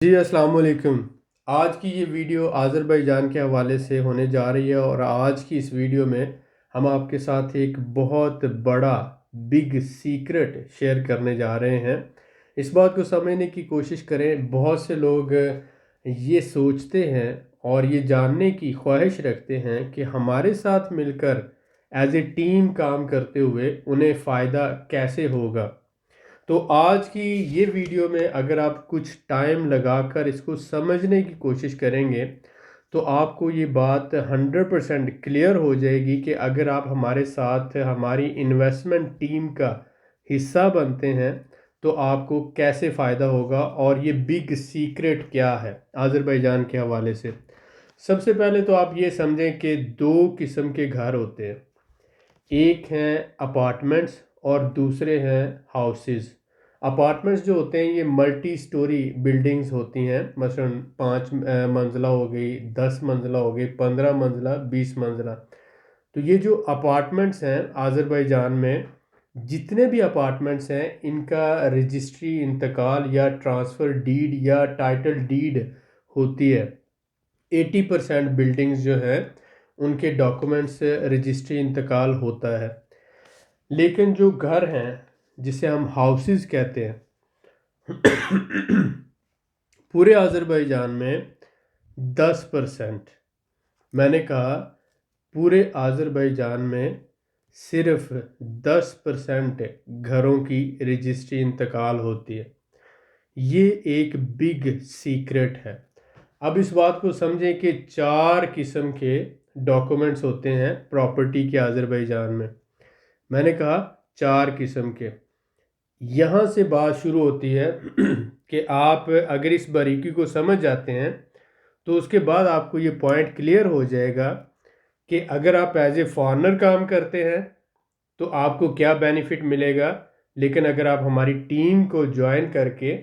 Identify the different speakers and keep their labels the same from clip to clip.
Speaker 1: जी अस्सलाम वालेकुम। आज की ये वीडियो आज़रबाईजान के हवाले से होने जा रही है और आज की इस वीडियो में हम आपके साथ एक बहुत बड़ा बिग सीक्रेट शेयर करने जा रहे हैं। इस बात को समझने की कोशिश करें। बहुत से लोग ये सोचते हैं और ये जानने की ख्वाहिश रखते हैं कि हमारे साथ मिलकर एज ए टीम काम करते हुए उन्हें फ़ायदा कैसे होगा। तो आज की ये वीडियो में अगर आप कुछ टाइम लगाकर इसको समझने की कोशिश करेंगे तो आपको ये बात 100% क्लियर हो जाएगी कि अगर आप हमारे साथ हमारी इन्वेस्टमेंट टीम का हिस्सा बनते हैं तो आपको कैसे फ़ायदा होगा और ये बिग सीक्रेट क्या है आज़रबाईजान के हवाले से। सबसे पहले तो आप ये समझें कि दो किस्म के घर होते हैं। एक हैं अपार्टमेंट्स और दूसरे हैं हाउसेस। अपार्टमेंट्स जो होते हैं ये मल्टी स्टोरी बिल्डिंग्स होती हैं, मसलन 5 मंजिला हो गई, 10 मंजिला हो गई, 15 मंजिला, 20 मंजिला। तो ये जो अपार्टमेंट्स हैं आज़रबाईजान में, जितने भी अपार्टमेंट्स हैं इनका रजिस्ट्री इंतकाल या ट्रांसफ़र डीड या टाइटल डीड होती है। 80% बिल्डिंग्स जो है उनके डॉक्यूमेंट्स रजिस्ट्री इंतकाल होता है। लेकिन जो घर हैं जिसे हम हाउसेस कहते हैं पूरे आज़रबाईजान में 10%, मैंने कहा पूरे आज़रबाईजान में सिर्फ 10% घरों की रजिस्ट्री इंतकाल होती है। ये एक बिग सीक्रेट है। अब इस बात को समझें कि 4 किस्म के डॉक्यूमेंट्स होते हैं प्रॉपर्टी के आज़रबाईजान में। मैंने कहा 4 किस्म के। यहाँ से बात शुरू होती है कि आप अगर इस बारीकी को समझ जाते हैं तो उसके बाद आपको ये पॉइंट क्लियर हो जाएगा कि अगर आप एज ए फॉरेनर काम करते हैं तो आपको क्या बेनिफिट मिलेगा, लेकिन अगर आप हमारी टीम को ज्वाइन करके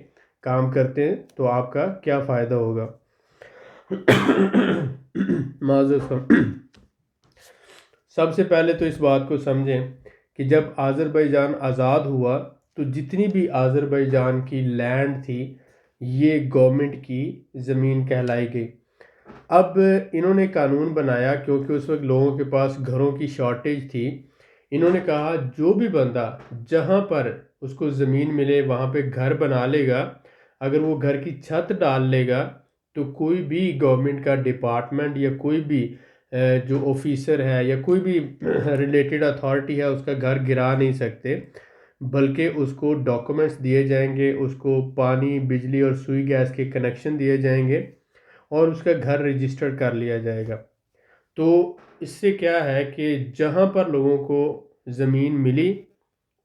Speaker 1: काम करते हैं तो आपका क्या फ़ायदा होगा। माज़ूर। सबसे पहले तो इस बात को समझें कि जब आज़रबाईजान आज़ाद हुआ तो जितनी भी आज़रबाईजान की लैंड थी ये गवर्नमेंट की ज़मीन कहलाई गई। अब इन्होंने कानून बनाया क्योंकि उस वक्त लोगों के पास घरों की शॉर्टेज थी। इन्होंने कहा जो भी बंदा जहाँ पर उसको ज़मीन मिले वहाँ पे घर बना लेगा, अगर वो घर की छत डाल लेगा तो कोई भी गवर्नमेंट का डिपार्टमेंट या कोई भी जो ऑफिसर है या कोई भी रिलेटेड अथॉरिटी है उसका घर गिरा नहीं सकते, बल्कि उसको डॉक्यूमेंट्स दिए जाएंगे, उसको पानी बिजली और सुई गैस के कनेक्शन दिए जाएंगे और उसका घर रजिस्टर कर लिया जाएगा। तो इससे क्या है कि जहाँ पर लोगों को ज़मीन मिली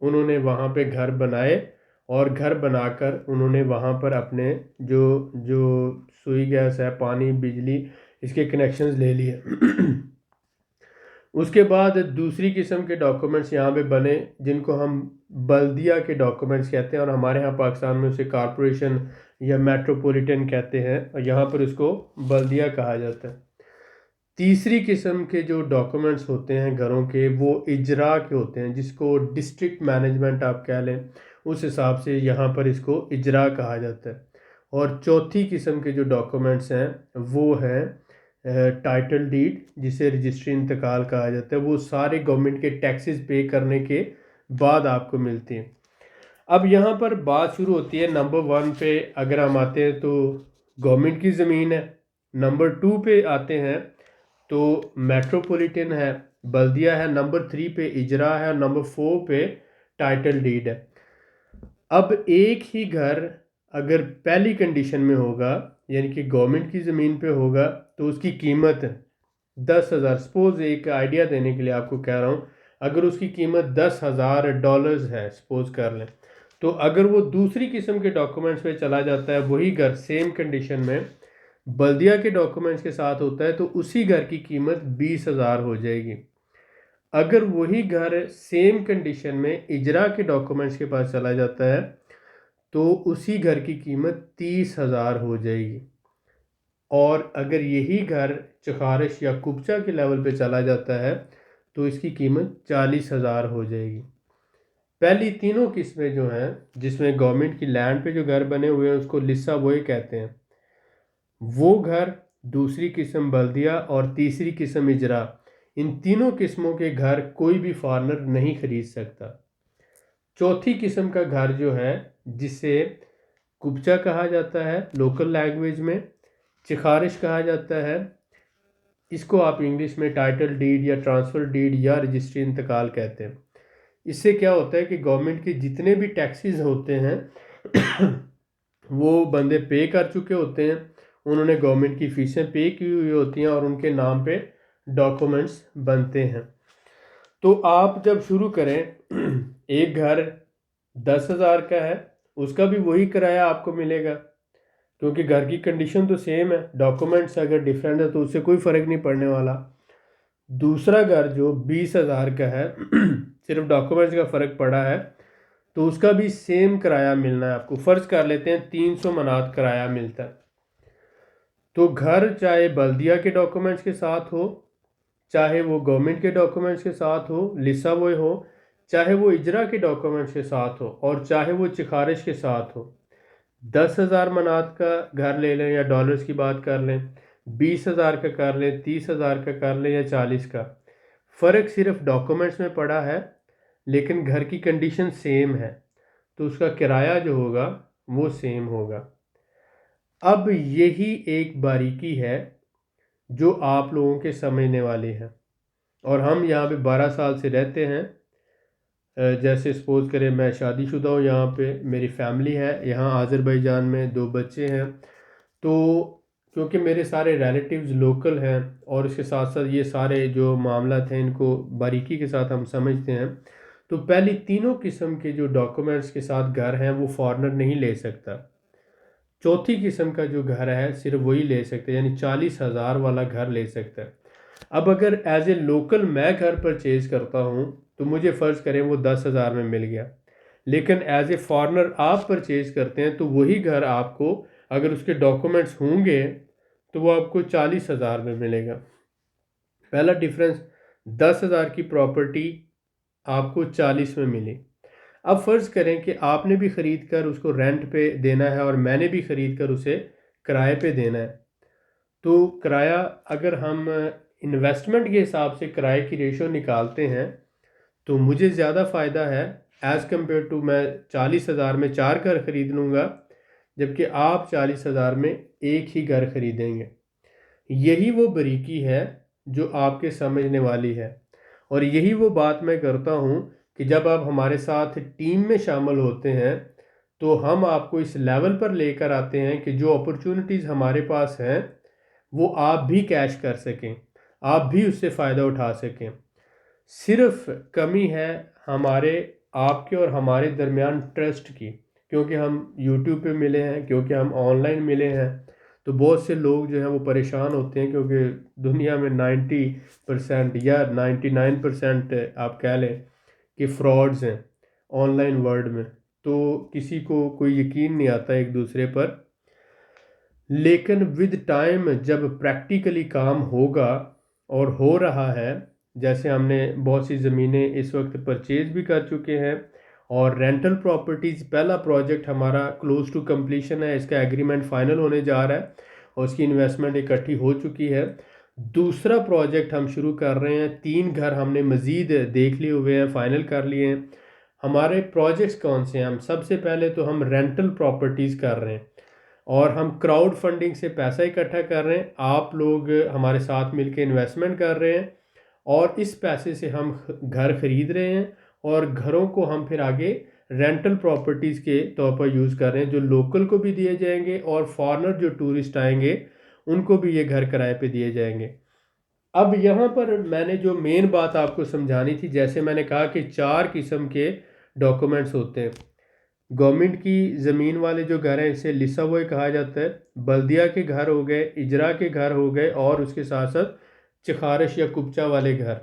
Speaker 1: उन्होंने वहाँ पे घर बनाए और घर बनाकर उन्होंने वहाँ पर अपने जो जो सुई गैस है, पानी बिजली, इसके कनेक्शंस ले लिए। उसके बाद दूसरी किस्म के डॉक्यूमेंट्स यहाँ पे बने जिनको हम बल्दिया के डॉक्यूमेंट्स कहते हैं और हमारे यहाँ पाकिस्तान में उसे कॉरपोरेशन या मेट्रोपॉलिटन कहते हैं और यहाँ पर उसको बल्दिया कहा जाता है। तीसरी किस्म के जो डॉक्यूमेंट्स होते हैं घरों के वो इजरा के होते हैं, जिसको डिस्ट्रिक्ट मैनेजमेंट आप कह लें, उस हिसाब से यहाँ पर इसको इजरा कहा जाता है। और चौथी किस्म के जो डॉक्यूमेंट्स हैं वो हैं टाइटल डीड, जिसे रजिस्ट्री इंतकाल कहा जाता है। वो सारे गवर्नमेंट के टैक्सेस पे करने के बाद आपको मिलती हैं। अब यहाँ पर बात शुरू होती है नंबर 1 पे अगर हम आते हैं तो गवर्नमेंट की ज़मीन है, नंबर 2 पे आते हैं तो मेट्रोपॉलिटन है, बल्दिया है, नंबर 3 पे इजरा है, नंबर 4 पे टाइटल डीड है। अब एक ही घर अगर पहली कंडीशन में होगा यानी कि गवर्नमेंट की ज़मीन पे होगा तो उसकी कीमत 10,000, सपोज़ एक आइडिया देने के लिए आपको कह रहा हूँ, अगर उसकी कीमत $10,000 है सपोज़ कर लें, तो अगर वो दूसरी किस्म के डॉक्यूमेंट्स पे चला जाता है वही घर सेम कंडीशन में बल्दिया के डॉक्यूमेंट्स के साथ होता है तो उसी घर की कीमत 20,000 हो जाएगी। अगर वही घर सेम कंडीशन में इजरा के डॉक्यूमेंट्स के पास चला जाता है तो उसी घर की कीमत 30,000 हो जाएगी। और अगर यही घर चखारश या कुबचा के लेवल पे चला जाता है तो इसकी कीमत 40,000 हो जाएगी। पहली तीनों किस्में जो हैं जिसमें गवर्नमेंट की लैंड पे जो घर बने हुए हैं उसको लिस्सा वही कहते हैं, वो घर, दूसरी किस्म बल्दिया और तीसरी किस्म इजरा, इन तीनों किस्मों के घर कोई भी फॉरनर नहीं खरीद सकता। चौथी किस्म का घर जो है, जिसे कुब्चा कहा जाता है लोकल लैंग्वेज में, चिखारिश कहा जाता है, इसको आप इंग्लिश में टाइटल डीड या ट्रांसफ़र डीड या रजिस्ट्री इंतकाल कहते हैं। इससे क्या होता है कि गवर्नमेंट के जितने भी टैक्सेस होते हैं वो बंदे पे कर चुके होते हैं, उन्होंने गवर्नमेंट की फ़ीसें पे की हुई होती हैं और उनके नाम पे डॉक्यूमेंट्स बनते हैं। तो आप जब शुरू करें एक घर 10,000 का है, उसका भी वही किराया आपको मिलेगा, क्योंकि घर की कंडीशन तो सेम है, डॉक्यूमेंट्स अगर डिफरेंट है तो उससे कोई फ़र्क नहीं पड़ने वाला। दूसरा घर जो 20,000 का है सिर्फ डॉक्यूमेंट्स का फ़र्क पड़ा है, तो उसका भी सेम किराया मिलना है आपको। फ़र्ज़ कर लेते हैं 300 मनात किराया मिलता है। तो घर चाहे बल्दिया के डॉक्यूमेंट्स के साथ हो, चाहे वो गवर्नमेंट के डॉक्यूमेंट्स के साथ हो, लिसा वो हो, चाहे वो इजरा के डॉक्यूमेंट्स के साथ हो, और चाहे वो चिखारिश के साथ हो, 10,000 मनात का घर ले लें या डॉलर्स की बात कर लें, 20,000 का कर लें, 30,000 का कर लें या 40 का, फ़र्क सिर्फ डॉक्यूमेंट्स में पड़ा है, लेकिन घर की कंडीशन सेम है, तो उसका किराया जो होगा वो सेम होगा। अब यही एक बारीकी है जो आप लोगों के समझने वाली है, और हम यहाँ पे 12 साल से रहते हैं। जैसे सपोज़ करें मैं शादीशुदा हूँ, यहाँ पे मेरी फैमिली है, यहाँ आज़रबाईजान में 2 बच्चे हैं। तो क्योंकि मेरे सारे रिलेटिव्स लोकल हैं और इसके साथ साथ ये सारे जो मामलात हैं इनको बारीकी के साथ हम समझते हैं, तो पहली तीनों किस्म के जो डॉक्यूमेंट्स के साथ घर हैं वो फॉरेनर नहीं ले सकता। चौथी किस्म का जो घर है सिर्फ वही ले सकते हैं, यानी 40,000 वाला घर ले सकता है। अब अगर एज ए लोकल मैं घर परचेज करता हूँ तो मुझे फ़र्ज़ करें वो 10,000 में मिल गया, लेकिन एज ए फॉरेनर आप परचेज करते हैं तो वही घर आपको, अगर उसके डॉक्यूमेंट्स होंगे, तो वो आपको 40,000 में मिलेगा। पहला डिफरेंस, 10,000 की प्रॉपर्टी आपको 40 में मिली। अब फ़र्ज़ करें कि आपने भी ख़रीद कर उसको रेंट पे देना है और मैंने भी ख़रीद कर उसे किराए पे देना है। तो किराया, अगर हम इन्वेस्टमेंट के हिसाब से किराए की रेशो निकालते हैं, तो मुझे ज़्यादा फ़ायदा है एज़ कम्पेयर टू मैं 40,000 में 4 घर ख़रीद लूँगा, जबकि आप 40,000 में एक ही घर ख़रीदेंगे। यही वो बारीकी है जो आपके समझने वाली है, और यही वो बात मैं करता हूँ कि जब आप हमारे साथ टीम में शामिल होते हैं तो हम आपको इस लेवल पर लेकर आते हैं कि जो अपॉर्चुनिटीज़ हमारे पास हैं वो आप भी कैश कर सकें, आप भी उससे फ़ायदा उठा सकें। सिर्फ कमी है हमारे, आपके और हमारे दरमियान ट्रस्ट की, क्योंकि हम यूट्यूब पे मिले हैं, क्योंकि हम ऑनलाइन मिले हैं, तो बहुत से लोग जो हैं वो परेशान होते हैं, क्योंकि दुनिया में 90% या 99% आप कह लें कि फ्रॉड्स हैं ऑनलाइन वर्ल्ड में, तो किसी को कोई यकीन नहीं आता एक दूसरे पर। लेकिन विद टाइम जब प्रैक्टिकली काम होगा, और हो रहा है, जैसे हमने बहुत सी ज़मीनें इस वक्त परचेज भी कर चुके हैं, और रेंटल प्रॉपर्टीज़ पहला प्रोजेक्ट हमारा क्लोज टू कंप्लीशन है, इसका एग्रीमेंट फाइनल होने जा रहा है और उसकी इन्वेस्टमेंट इकट्ठी हो चुकी है। दूसरा प्रोजेक्ट हम शुरू कर रहे हैं, 3 घर हमने मज़ीद देख लिए हुए हैं, फ़ाइनल कर लिए हैं। हमारे प्रोजेक्ट्स कौन से हैं? हम सबसे पहले तो हम रेंटल प्रॉपर्टीज़ कर रहे हैं, और हम क्राउड फंडिंग से पैसा इकट्ठा कर रहे हैं, आप लोग हमारे साथ मिलकर इन्वेस्टमेंट कर रहे हैं, और इस पैसे से हम घर ख़रीद रहे हैं, और घरों को हम फिर आगे रेंटल प्रॉपर्टीज़ के तौर पर यूज़ कर रहे हैं, जो लोकल को भी दिए जाएंगे और फॉरेनर जो टूरिस्ट आएंगे उनको भी ये घर किराए पे दिए जाएंगे। अब यहाँ पर मैंने जो मेन बात आपको समझानी थी, जैसे मैंने कहा कि 4 किस्म के डॉक्यूमेंट्स होते हैं। गवर्नमेंट की ज़मीन वाले जो घर हैं इसे लिसा हुआ कहा जाता है, बल्दिया के घर हो गए, इजरा के घर हो गए, और उसके साथ साथ चिखारिश या कुब्चा वाले घर।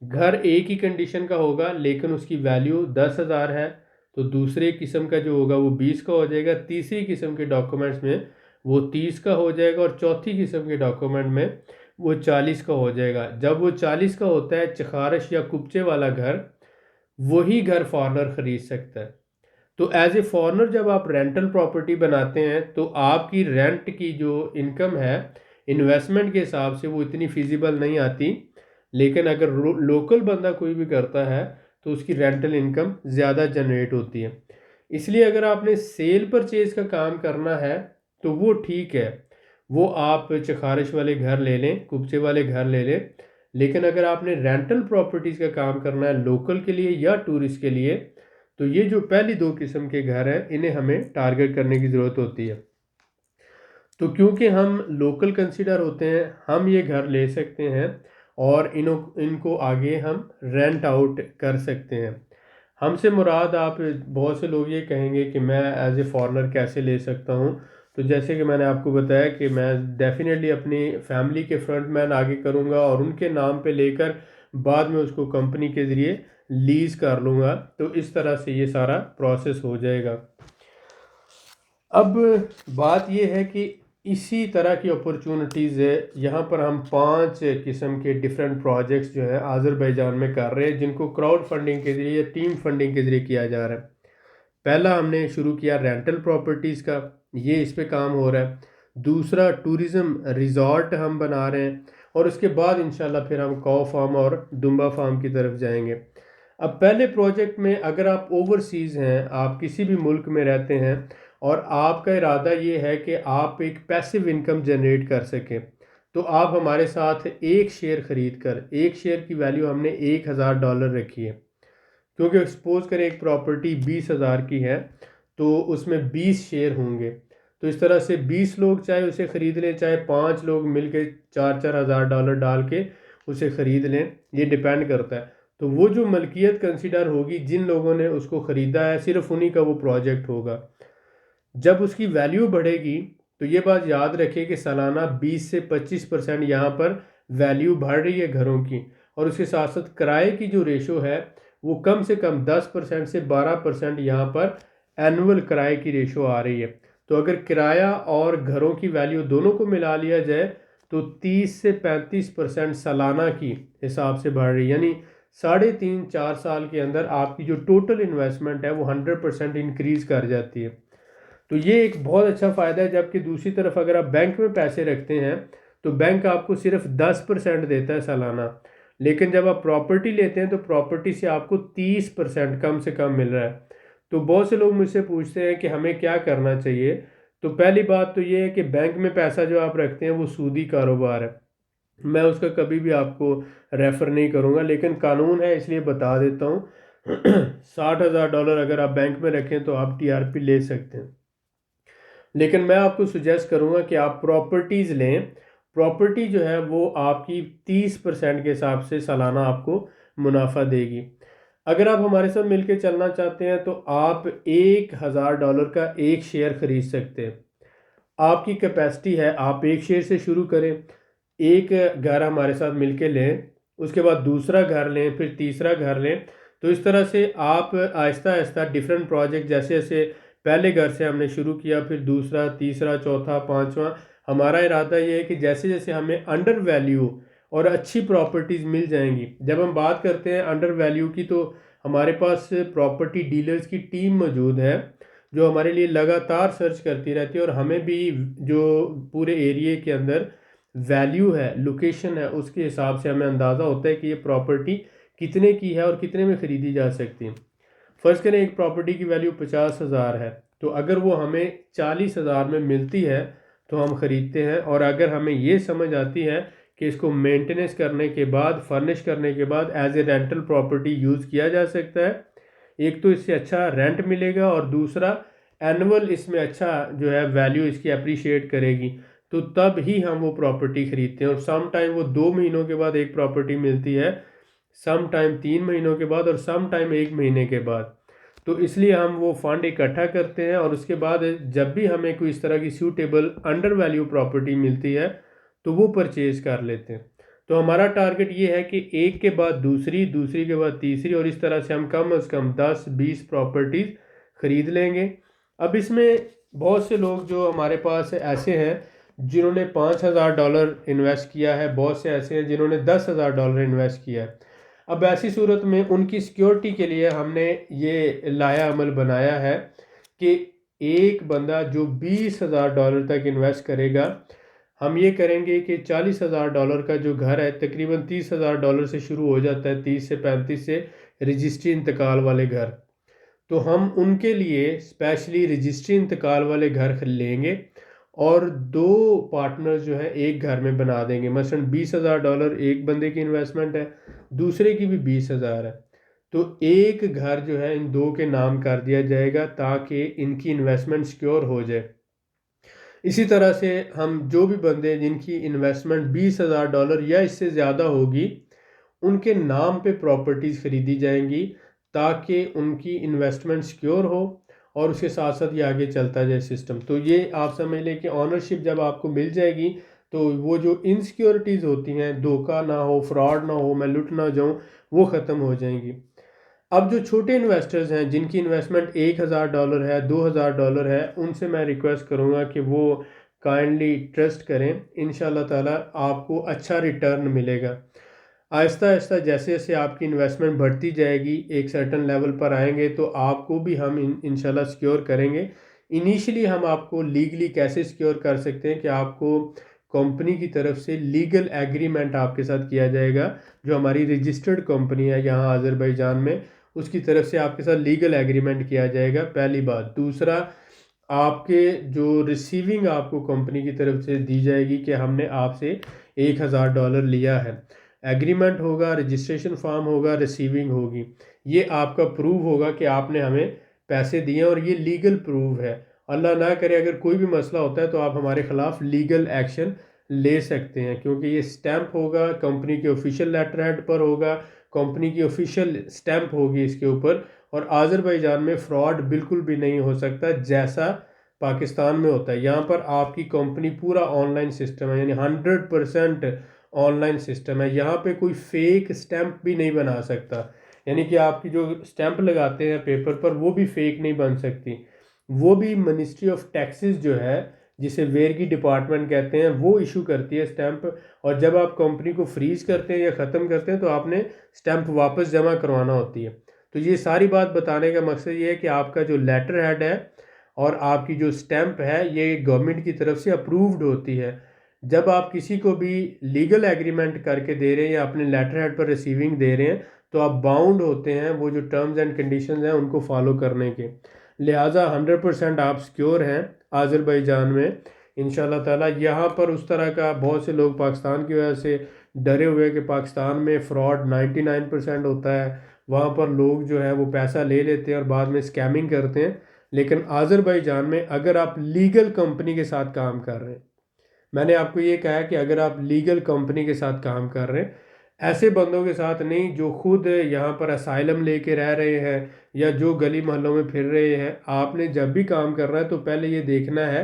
Speaker 1: घर एक ही कंडीशन का होगा लेकिन उसकी वैल्यू 10,000 है, तो दूसरे किस्म का जो होगा वो 20 का हो जाएगा, तीसरी किस्म के डॉक्यूमेंट्स में वो 30 का हो जाएगा, और चौथी किस्म के डॉक्यूमेंट में वो 40 का हो जाएगा। जब वो 40 का होता है चिखारिश या कुब्चे वाला घर, वही घर फॉरनर ख़रीद सकता है। तो एज ए फॉरेनर जब आप रेंटल प्रॉपर्टी बनाते हैं तो आपकी रेंट की जो इनकम है इन्वेस्टमेंट के हिसाब से वो इतनी फिजिबल नहीं आती, लेकिन अगर लोकल बंदा कोई भी करता है तो उसकी रेंटल इनकम ज़्यादा जनरेट होती है। इसलिए अगर आपने सेल परचेज का काम करना है तो वो ठीक है, वो आप चखारिश वाले घर ले लें, कुपचे वाले घर ले लें। लेकिन अगर आपने रेंटल प्रॉपर्टीज़ का काम करना है लोकल के लिए या टूरिस्ट के लिए, तो ये जो पहली दो किस्म के घर हैं इन्हें हमें टारगेट करने की ज़रूरत होती है। तो क्योंकि हम लोकल कंसीडर होते हैं, हम ये घर ले सकते हैं और इनको आगे हम रेंट आउट कर सकते हैं। हमसे मुराद, आप बहुत से लोग ये कहेंगे कि मैं एज ए फॉरेनर कैसे ले सकता हूँ। तो जैसे कि मैंने आपको बताया कि मैं डेफिनेटली अपनी फैमिली के फ्रंट मैन आगे करूँगा और उनके नाम पे लेकर बाद में उसको कंपनी के ज़रिए लीज़ कर लूँगा। तो इस तरह से ये सारा प्रोसेस हो जाएगा। अब बात यह है कि इसी तरह की अपॉर्चुनिटीज़ है, यहाँ पर हम 5 किस्म के डिफरेंट प्रोजेक्ट्स जो है आज़रबाईजान में कर रहे हैं, जिनको क्राउड फंडिंग के ज़रिए या टीम फंडिंग के ज़रिए किया जा रहा है। पहला हमने शुरू किया रेंटल प्रॉपर्टीज़ का, ये इस पे काम हो रहा है। दूसरा टूरिज़म रिजॉर्ट हम बना रहे हैं, और उसके बाद इंशाल्लाह फिर हम काऊ फार्म और दुम्बा फार्म की तरफ जाएंगे। अब पहले प्रोजेक्ट में अगर आप ओवरसीज़ हैं, आप किसी भी मुल्क में रहते हैं और आपका इरादा ये है कि आप एक पैसिव इनकम जनरेट कर सकें, तो आप हमारे साथ एक शेयर ख़रीद कर, एक शेयर की वैल्यू हमने $1000 रखी है। क्योंकि सपोज करें एक प्रॉपर्टी 20,000 की है तो उसमें 20 शेयर होंगे, तो इस तरह से 20 लोग चाहे उसे ख़रीद लें, चाहे 5 लोग मिलके 4-4 हज़ार डॉलर डाल के उसे ख़रीद लें, ये डिपेंड करता है। तो वो जो मलकियत कंसिडर होगी, जिन लोगों ने उसको ख़रीदा है, सिर्फ उन्हीं का वो प्रोजेक्ट होगा। जब उसकी वैल्यू बढ़ेगी तो ये बात याद रखें कि सालाना 20 से 25% यहाँ पर वैल्यू बढ़ रही है घरों की, और उसके साथ साथ किराए की जो रेशो है वो कम से कम 10% से 12% यहाँ पर एनुअल किराए की रेशो आ रही है। तो अगर किराया और घरों की वैल्यू दोनों को मिला लिया जाए तो 30 से 35% सालाना की हिसाब से बढ़ रही है, यानी 3.5-4 साल के अंदर आपकी जो टोटल इन्वेस्टमेंट है वो 100% इंक्रीज़ कर जाती है। तो ये एक बहुत अच्छा फ़ायदा है। जबकि दूसरी तरफ अगर आप बैंक में पैसे रखते हैं तो बैंक आपको सिर्फ 10% देता है सालाना, लेकिन जब आप प्रॉपर्टी लेते हैं तो प्रॉपर्टी से आपको 30% कम से कम मिल रहा है। तो बहुत से लोग मुझसे पूछते हैं कि हमें क्या करना चाहिए। तो पहली बात तो ये है कि बैंक में पैसा जो आप रखते हैं वो सूदी कारोबार है, मैं उसका कभी भी आपको रेफ़र नहीं करूँगा, लेकिन कानून है इसलिए बता देता हूँ। $60,000 अगर आप बैंक में रखें तो आप टीआरपी ले सकते हैं, लेकिन मैं आपको सुजेस्ट करूँगा कि आप प्रॉपर्टीज़ लें। प्रॉपर्टी जो है वो आपकी 30% के हिसाब से सालाना आपको मुनाफा देगी। अगर आप हमारे साथ मिलकर चलना चाहते हैं तो आप $1000 का एक शेयर ख़रीद सकते हैं। आपकी कैपेसिटी है, आप एक शेयर से शुरू करें, एक घर हमारे साथ मिलके लें, उसके बाद दूसरा घर लें, फिर तीसरा घर लें। तो इस तरह से आप आहिस्ता आहिस्ता डिफरेंट प्रोजेक्ट, जैसे जैसे पहले घर से हमने शुरू किया, फिर दूसरा, तीसरा, चौथा, पांचवा, हमारा इरादा ये है कि जैसे जैसे हमें अंडर वैल्यू और अच्छी प्रॉपर्टीज़ मिल जाएंगी। जब हम बात करते हैं अंडर वैल्यू की, तो हमारे पास प्रॉपर्टी डीलर्स की टीम मौजूद है जो हमारे लिए लगातार सर्च करती रहती है, और हमें भी जो पूरे एरिए के अंदर वैल्यू है, लोकेशन है, उसके हिसाब से हमें अंदाज़ा होता है कि ये प्रॉपर्टी कितने की है और कितने में ख़रीदी जा सकती है। फ़र्ज़ करें एक प्रॉपर्टी की वैल्यू 50,000 है, तो अगर वो हमें 40,000 में मिलती है तो हम ख़रीदते हैं। और अगर हमें ये समझ आती है कि इसको मेंटेनेंस करने के बाद, फर्निश करने के बाद as a rental property use किया जा सकता है, एक तो इससे अच्छा रेंट मिलेगा और दूसरा एनुअल इसमें अच्छा जो है वैल्यू इसकी अप्रिशिएट करेगी, तो तब ही हम वो प्रॉपर्टी ख़रीदते हैं। और सम टाइम वो 2 महीनों के बाद एक प्रॉपर्टी मिलती है, सम टाइम 3 महीनों के बाद, और सम टाइम 1 महीने के बाद। तो इसलिए हम वो फंड इकट्ठा करते हैं और उसके बाद जब भी हमें कोई इस तरह की सूटेबल अंडर वैल्यू प्रॉपर्टी मिलती है तो वो परचेज़ कर लेते हैं। तो हमारा टारगेट ये है कि एक के बाद दूसरी, दूसरी के बाद तीसरी, और इस तरह से हम कम से कम 10-20 प्रॉपर्टीज़ ख़रीद लेंगे। अब इसमें बहुत से लोग जो हमारे पास ऐसे हैं जिन्होंने $5,000 इन्वेस्ट किया है, बहुत से ऐसे हैं जिन्होंने $10,000 इन्वेस्ट किया है। अब ऐसी सूरत में उनकी सिक्योरिटी के लिए हमने ये लाया अमल बनाया है कि एक बंदा जो $20,000 तक इन्वेस्ट करेगा, हम ये करेंगे कि $40,000 का जो घर है, तकरीबन $30,000 से शुरू हो जाता है, 30 से 35 से रजिस्ट्री इंतकाल वाले घर। तो हम उनके लिए स्पेशली रजिस्ट्री इंतकाल वाले घर लेंगे और दो पार्टनर्स जो है एक घर में बना देंगे। मसलन $20,000 एक बंदे की इन्वेस्टमेंट है, दूसरे की भी 20,000 है, तो एक घर जो है इन दो के नाम कर दिया जाएगा ताकि इनकी इन्वेस्टमेंट सिक्योर हो जाए। इसी तरह से हम जो भी बंदे जिनकी इन्वेस्टमेंट $20,000 या इससे ज़्यादा होगी, उनके नाम पे प्रॉपर्टीज़ ख़रीदी जाएंगी ताकि उनकी इन्वेस्टमेंट सिक्योर हो और उसके साथ साथ ये आगे चलता जाए सिस्टम। तो ये आप समझ लें कि ऑनरशिप जब आपको मिल जाएगी तो वो जो इनसिक्योरिटीज़ होती हैं, धोखा ना हो, फ्रॉड ना हो, मैं लुट ना जाऊँ, वो ख़त्म हो जाएंगी। अब जो छोटे इन्वेस्टर्स हैं जिनकी इन्वेस्टमेंट $1,000 है, $2,000 है, उनसे मैं रिक्वेस्ट करूँगा कि वो काइंडली ट्रस्ट करें। इंशाल्लाह ताला आपको अच्छा रिटर्न मिलेगा। आहिस्ता आहिस्ता जैसे जैसे आपकी इन्वेस्टमेंट बढ़ती जाएगी, एक सर्टन लेवल पर आएंगे तो आपको भी हम इंशाल्लाह सिक्योर करेंगे। इनिशियली हम आपको लीगली कैसे सिक्योर कर सकते हैं कि आपको कंपनी की तरफ से लीगल एग्रीमेंट आपके साथ किया जाएगा, जो हमारी रजिस्टर्ड कंपनी है यहाँ आज़रबाईजान में, उसकी तरफ से आपके साथ लीगल एग्रीमेंट किया जाएगा, पहली बात। दूसरा, आपके जो रिसीविंग आपको कंपनी की तरफ से दी जाएगी कि हमने आपसे $1,000 लिया है, एग्रीमेंट होगा, रजिस्ट्रेशन फॉर्म होगा, रिसीविंग होगी, ये आपका प्रूव होगा कि आपने हमें पैसे दिए और ये लीगल प्रूव है। अल्लाह ना करे अगर कोई भी मसला होता है तो आप हमारे ख़िलाफ़ लीगल एक्शन ले सकते हैं, क्योंकि ये स्टैंप होगा, कंपनी के ऑफिशियल लेटर हेड पर होगा, कंपनी की ऑफिशियल स्टैंप होगी इसके ऊपर। और आज़रबाईजान में फ़्रॉड बिल्कुल भी नहीं हो सकता जैसा पाकिस्तान में होता है। यहाँ पर आपकी कंपनी पूरा ऑनलाइन सिस्टम है, यानी 100% ऑनलाइन सिस्टम है। यहाँ पे कोई फेक स्टैंप भी नहीं बना सकता, यानी कि आपकी जो स्टैंप लगाते हैं पेपर पर वो भी फेक नहीं बन सकती। वो भी मिनिस्ट्री ऑफ टैक्सेस जो है, जिसे वेरगी डिपार्टमेंट कहते हैं, वो इशू करती है स्टैंप। और जब आप कंपनी को फ्रीज करते हैं या ख़त्म करते हैं तो आपने स्टैंप वापस जमा करवाना होती है। तो ये सारी बात बताने का मकसद ये है कि आपका जो लेटर हेड है और आपकी जो स्टैंप है ये गवर्नमेंट की तरफ से अप्रूव्ड होती है। जब आप किसी को भी लीगल एग्रीमेंट करके दे रहे हैं या अपने लेटर हेड पर रिसीविंग दे रहे हैं तो आप बाउंड होते हैं वो जो टर्म्स एंड कंडीशंस हैं उनको फॉलो करने के। लिहाजा 100% आप सिक्योर हैं आज़रबाईजान में इंशाल्लाह ताला। यहाँ पर उस तरह का बहुत से लोग पाकिस्तान की वजह से डरे हुए हैं कि पाकिस्तान में फ़्रॉड 99% होता है, वहाँ पर लोग जो है वो पैसा ले लेते हैं और बाद में स्कैमिंग करते हैं। लेकिन आज़रबाईजान में अगर आप लीगल कंपनी के साथ काम कर रहे हैं, मैंने आपको ये कहा कि अगर आप लीगल कंपनी के साथ काम कर रहे हैं, ऐसे बंदों के साथ नहीं जो खुद यहाँ पर असाइलम लेके रह रहे हैं या जो गली मोहल्लों में फिर रहे हैं। आपने जब भी काम करना है तो पहले ये देखना है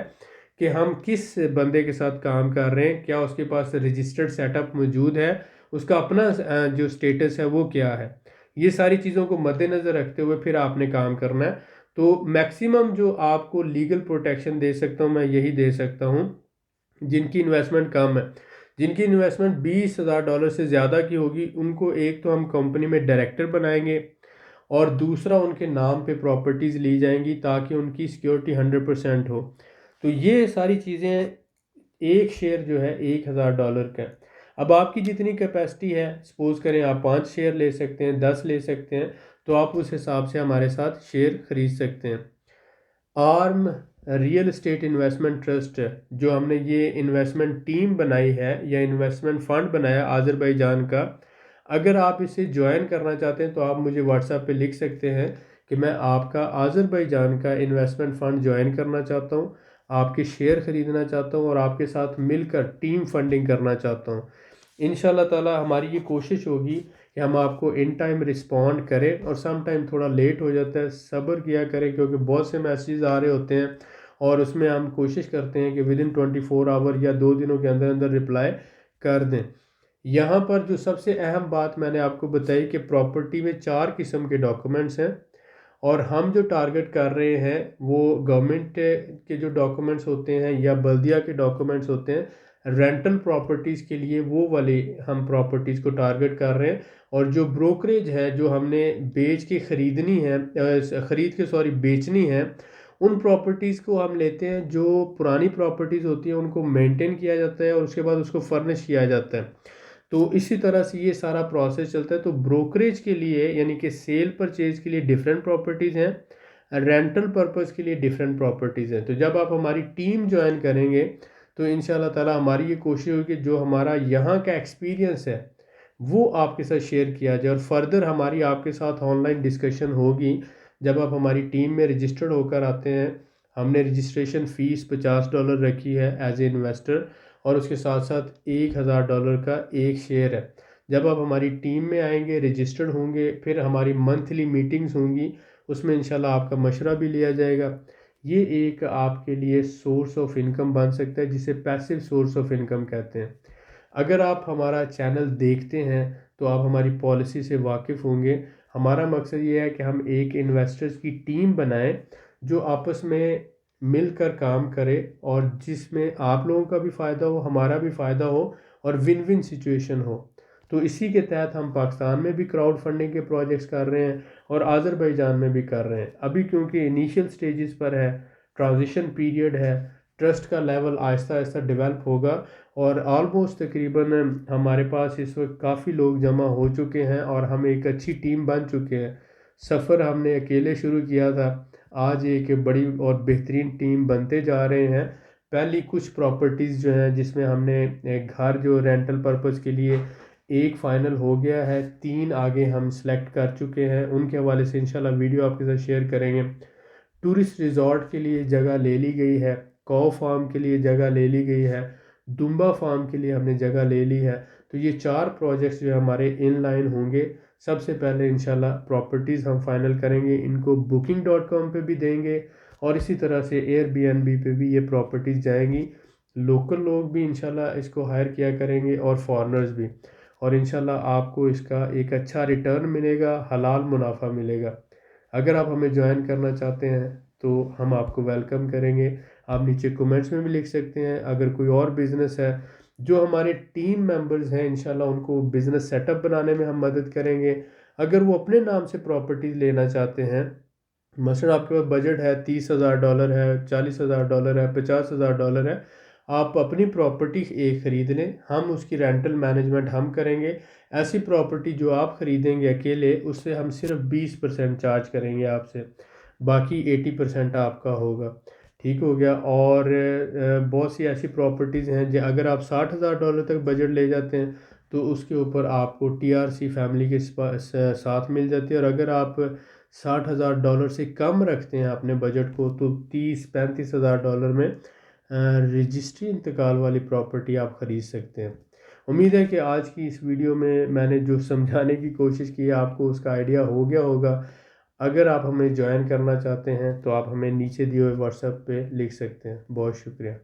Speaker 1: कि हम किस बंदे के साथ काम कर रहे हैं, क्या उसके पास रजिस्टर्ड सेटअप मौजूद है, उसका अपना जो स्टेटस है वो क्या है। ये सारी चीज़ों को मद्देनज़र रखते हुए फिर आपने काम करना है। तो मैक्सिमम जो आपको लीगल प्रोटेक्शन दे सकता हूँ मैं यही दे सकता हूँ। जिनकी इन्वेस्टमेंट कम है, जिनकी इन्वेस्टमेंट $20,000 से ज़्यादा की होगी, उनको एक तो हम कंपनी में डायरेक्टर बनाएंगे और दूसरा उनके नाम पे प्रॉपर्टीज़ ली जाएंगी ताकि उनकी सिक्योरिटी 100% हो। तो ये सारी चीज़ें, एक शेयर जो है $1,000 का है। अब आपकी जितनी कैपेसिटी है, सपोज़ करें आप 5 शेयर ले सकते हैं, 10 ले सकते हैं, तो आप उस हिसाब से हमारे साथ शेयर ख़रीद सकते हैं। Arm real estate investment trust, जो हमने ये इन्वेस्टमेंट टीम बनाई है या इन्वेस्टमेंट फ़ंड बनाया आज़रबाईजान का, अगर आप इसे ज्वाइन करना चाहते हैं तो आप मुझे व्हाट्सएप पे लिख सकते हैं कि मैं आपका आज़रबाईजान का इन्वेस्टमेंट फ़ंड ज्वाइन करना चाहता हूँ, आपके शेयर ख़रीदना चाहता हूँ और आपके साथ मिलकर टीम फंडिंग करना चाहता हूँ। इंशाल्लाह ताला हमारी ये कोशिश होगी कि हम आपको इन टाइम रिस्पॉन्ड करें, और सम टाइम थोड़ा लेट हो जाता है, सब्र किया करें क्योंकि बहुत से मैसेज आ रहे होते हैं और उसमें हम कोशिश करते हैं कि विदिन 24 आवर या 2 दिनों के अंदर अंदर रिप्लाई कर दें। यहाँ पर जो सबसे अहम बात मैंने आपको बताई कि प्रॉपर्टी में 4 किस्म के डॉक्यूमेंट्स हैं और हम जो टारगेट कर रहे हैं वो गवर्नमेंट के जो डॉक्यूमेंट्स होते हैं या बल्दिया के डॉक्यूमेंट्स होते हैं, रेंटल प्रॉपर्टीज़ के लिए वो वाले हम प्रॉपर्टीज़ को टारगेट कर रहे हैं। और जो ब्रोकरेज है जो हमने बेच के ख़रीदनी है, ख़रीद के सॉरी बेचनी है, उन प्रॉपर्टीज़ को हम लेते हैं जो पुरानी प्रॉपर्टीज़ होती हैं उनको मेंटेन किया जाता है और उसके बाद उसको फर्निश किया जाता है। तो इसी तरह से ये सारा प्रोसेस चलता है। तो ब्रोकरेज के लिए यानी कि सेल परचेज के लिए डिफरेंट प्रॉपर्टीज़ हैं, रेंटल पर्पस के लिए डिफरेंट प्रॉपर्टीज़ हैं। तो जब आप हमारी टीम ज्वाइन करेंगे तो इंशाल्लाह ताला हमारी ये कोशिश होगी कि जो हमारा यहाँ का एक्सपीरियंस है वो आपके साथ शेयर किया जाए और फर्दर हमारी आपके साथ ऑनलाइन डिस्कशन होगी। जब आप हमारी टीम में रजिस्टर्ड होकर आते हैं, हमने रजिस्ट्रेशन फ़ीस $50 रखी है एज ए इन्वेस्टर, और उसके साथ साथ $1000 का एक शेयर है। जब आप हमारी टीम में आएंगे, रजिस्टर्ड होंगे, फिर हमारी मंथली मीटिंग्स होंगी, उसमें इंशाल्लाह आपका मशवरा भी लिया जाएगा। ये एक आपके लिए सोर्स ऑफ इनकम बन सकता है जिसे पैसिव सोर्स ऑफ इनकम कहते हैं। अगर आप हमारा चैनल देखते हैं तो आप हमारी पॉलिसी से वाकिफ़ होंगे। हमारा मकसद ये है कि हम एक इन्वेस्टर्स की टीम बनाएं जो आपस में मिलकर काम करे और जिसमें आप लोगों का भी फ़ायदा हो, हमारा भी फ़ायदा हो और विन विन सिचुएशन हो। तो इसी के तहत हम पाकिस्तान में भी क्राउड फंडिंग के प्रोजेक्ट्स कर रहे हैं और आज़रबाईजान में भी कर रहे हैं। अभी क्योंकि इनिशियल स्टेजेस पर है, ट्रांजिशन पीरियड है, ट्रस्ट का लेवल आहिस्ता आहिस्ता डेवलप होगा और ऑलमोस्ट तकरीबन हमारे पास इस वक्त काफ़ी लोग जमा हो चुके हैं और हम एक अच्छी टीम बन चुके हैं। सफ़र हमने अकेले शुरू किया था, आज एक बड़ी और बेहतरीन टीम बनते जा रहे हैं। पहली कुछ प्रॉपर्टीज़ जो हैं जिसमें हमने एक घर जो रेंटल पर्पस के लिए एक फ़ाइनल हो गया है, 3 आगे हम सेलेक्ट कर चुके हैं, उनके हवाले से इंशाल्लाह वीडियो आपके साथ शेयर करेंगे। टूरिस्ट रिजॉर्ट के लिए जगह ले ली गई है, कौ फार्म के लिए जगह ले ली गई है, दुम्बा फार्म के लिए हमने जगह ले ली है। तो ये 4 प्रोजेक्ट्स जो हमारे इन लाइन होंगे। सबसे पहले इंशाल्लाह प्रॉपर्टीज़ हम फाइनल करेंगे, इनको booking.com पे भी देंगे और इसी तरह से एयरबीएनबी पे भी ये प्रॉपर्टीज़ जाएंगी। लोकल लोग भी इंशाल्लाह इसको हायर किया करेंगे और फॉरेनर्स भी, और इंशाल्लाह आपको इसका एक अच्छा रिटर्न मिलेगा, हलाल मुनाफा मिलेगा। अगर आप हमें ज्वाइन करना चाहते हैं तो हम आपको वेलकम करेंगे। आप नीचे कमेंट्स में भी लिख सकते हैं। अगर कोई और बिज़नेस है, जो हमारे टीम मेंबर्स हैं इंशाल्लाह उनको बिज़नेस सेटअप बनाने में हम मदद करेंगे। अगर वो अपने नाम से प्रॉपर्टीज़ लेना चाहते हैं, मसलन आपके पास बजट है $30,000 है, $40,000 है, $50,000 है, आप अपनी प्रॉपर्टी एक ख़रीद लें, हम उसकी रेंटल मैनेजमेंट हम करेंगे। ऐसी प्रॉपर्टी जो आप ख़रीदेंगे अकेले, उससे हम सिर्फ 20% चार्ज करेंगे आपसे, बाकी 80% आपका होगा। ठीक हो गया। और बहुत सी ऐसी प्रॉपर्टीज़ हैं जो अगर आप $60,000 तक बजट ले जाते हैं तो उसके ऊपर आपको टीआरसी फैमिली के साथ मिल जाती है। और अगर आप $60,000 से कम रखते हैं अपने बजट को तो 30-35 हज़ार डॉलर में रजिस्ट्री इंतकाल वाली प्रॉपर्टी आप ख़रीद सकते हैं। उम्मीद है कि आज की इस वीडियो में मैंने जो समझाने की कोशिश की है आपको उसका आइडिया हो गया होगा। अगर आप हमें ज्वाइन करना चाहते हैं तो आप हमें नीचे दिए हुए व्हाट्सएप पे लिख सकते हैं। बहुत शुक्रिया।